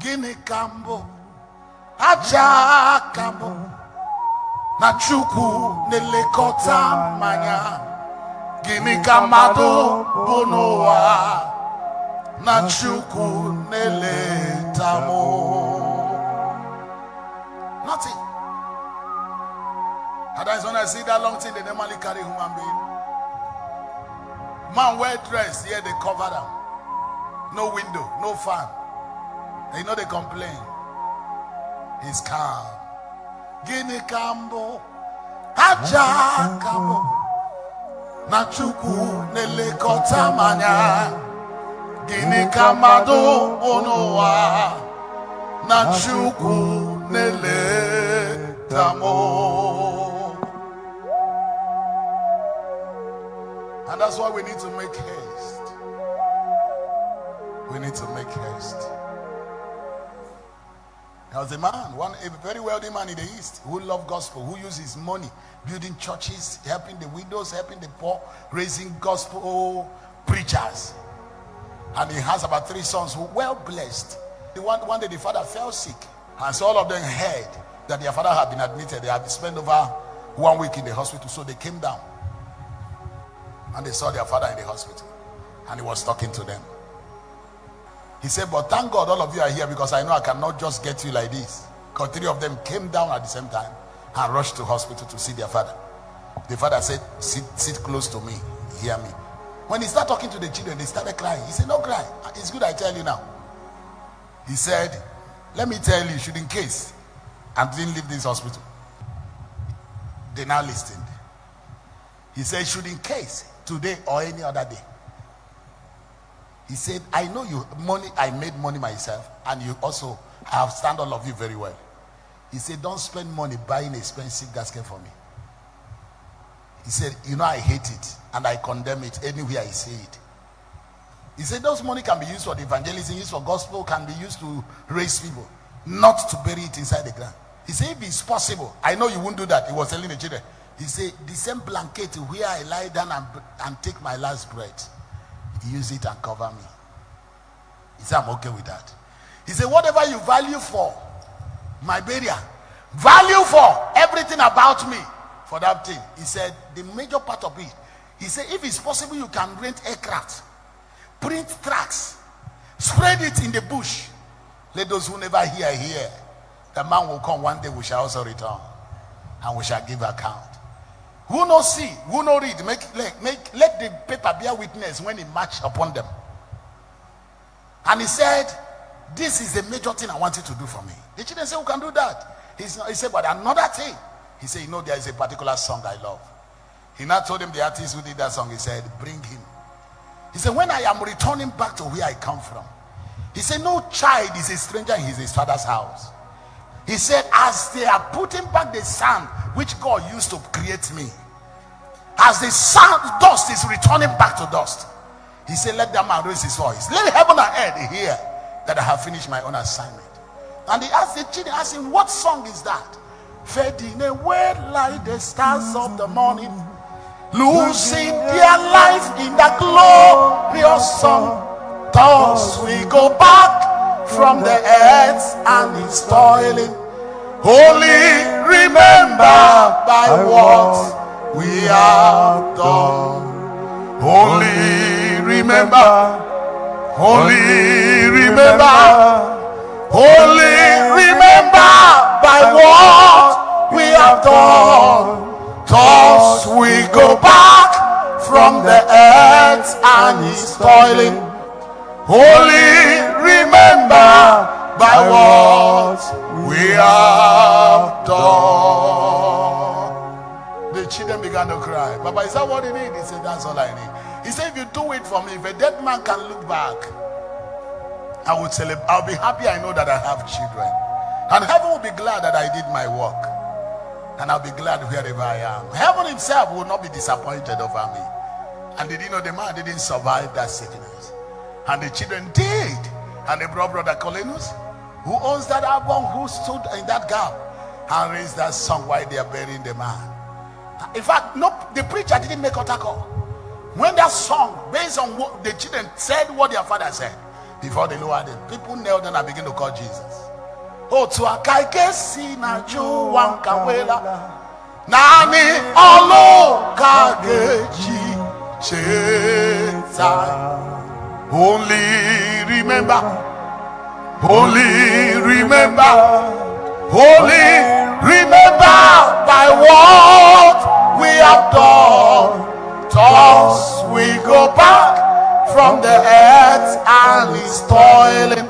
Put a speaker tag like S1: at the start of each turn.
S1: Gini kambo aja kambo na chuku nelekota manya. Gini kamado bonowa na chuku neletamo. Nothing. And that's when I see that long thing they normally carry human being. Man well dressed, here they cover them. No window, no fan. And you know they complain. He's calm. Gini kambo aja kambo na chuku nelekota manya. Gini kamado onowa na chuku neletamo. And that's why we need to make haste. We need to make haste. There was a man, a very wealthy man in the East who loved gospel, who used his money building churches, helping the widows, helping the poor, raising gospel preachers. And he has about 3 sons who were well blessed. One day the father fell sick, and so all of them heard that their father had been admitted. They had spent over 1 week in the hospital, so they came down and they saw their father in the hospital, and he was talking to them. He said, but thank God all of you are here, because I know I cannot just get you like this. Because 3 of them came down at the same time and rushed to hospital to see their father. The father said, sit close to me, hear me. When he started talking to the children, they started crying. He said, no cry, it's good I tell you now. He said, let me tell you, should in case I didn't leave this hospital. They now listened. He said, should in case today or any other day. He said, I know I made money myself, and you also have stand all of you very well. He said, don't spend money buying expensive gasket for me. He said, you know I hate it and I condemn it anywhere I see it. He said, those money can be used for the evangelism, used for gospel, can be used to raise people, not to bury it inside the ground. He said, if it's possible, I know you won't do that. He was telling the children. He said, the same blanket where I lie down and take my last breath, use it and cover me. He said, I'm okay with that. He said, whatever you value for my burial, value for everything about me for that thing. He said, the major part of it, he said, if it's possible, you can rent aircraft, print tracts, spread it in the bush. Let those who never hear. The man will come one day, we shall also return, and we shall give account. Who no see, who no read, let the paper bear witness when he march upon them. And he said, this is the major thing I want you to do for me. The children said, who can do that? He said, but another thing. He said, you know, there is a particular song I love. He now told him the artist who did that song. He said, bring him. He said, when I am returning back to where I come from, he said, no child is a stranger in his father's house. He said, as they are putting back the sand which God used to create me, as the sand dust is returning back to dust, he said, let that man raise his voice. Let heaven and earth hear that I have finished my own assignment. And he asked the children, asked him, what song is that? Fading away like the stars of the morning, losing their life in that glorious song. Thus we go back from the earth and its toiling. Only remember by what we have done. Only remember. Only remember. Only remember by what we have done. Thus we go back from the earth and its toiling. Only remember by what we have done. The children began to cry. Baba, is that what you need? He said, that's all I need. He said, if you do it for me, if a dead man can look back, I would celebrate. I'll be happy. I know that I have children, and heaven will be glad that I did my work, and I'll be glad wherever I am. Heaven himself will not be disappointed over me. And did you know the man didn't survive that sickness? And the children did. And they brought Brother Colinus, who owns that album, who stood in that gap and raised that song while they are burying the man. In fact, no, the preacher didn't make altar call. When that song, based on what the children said, what their father said, before they lower them. People knelt down and begin to call Jesus. Oh, to a kaikesi na juwan kawela nani olo kageji cheta. Only remember, by what we have done. Thus we go back from the earth and is toiling.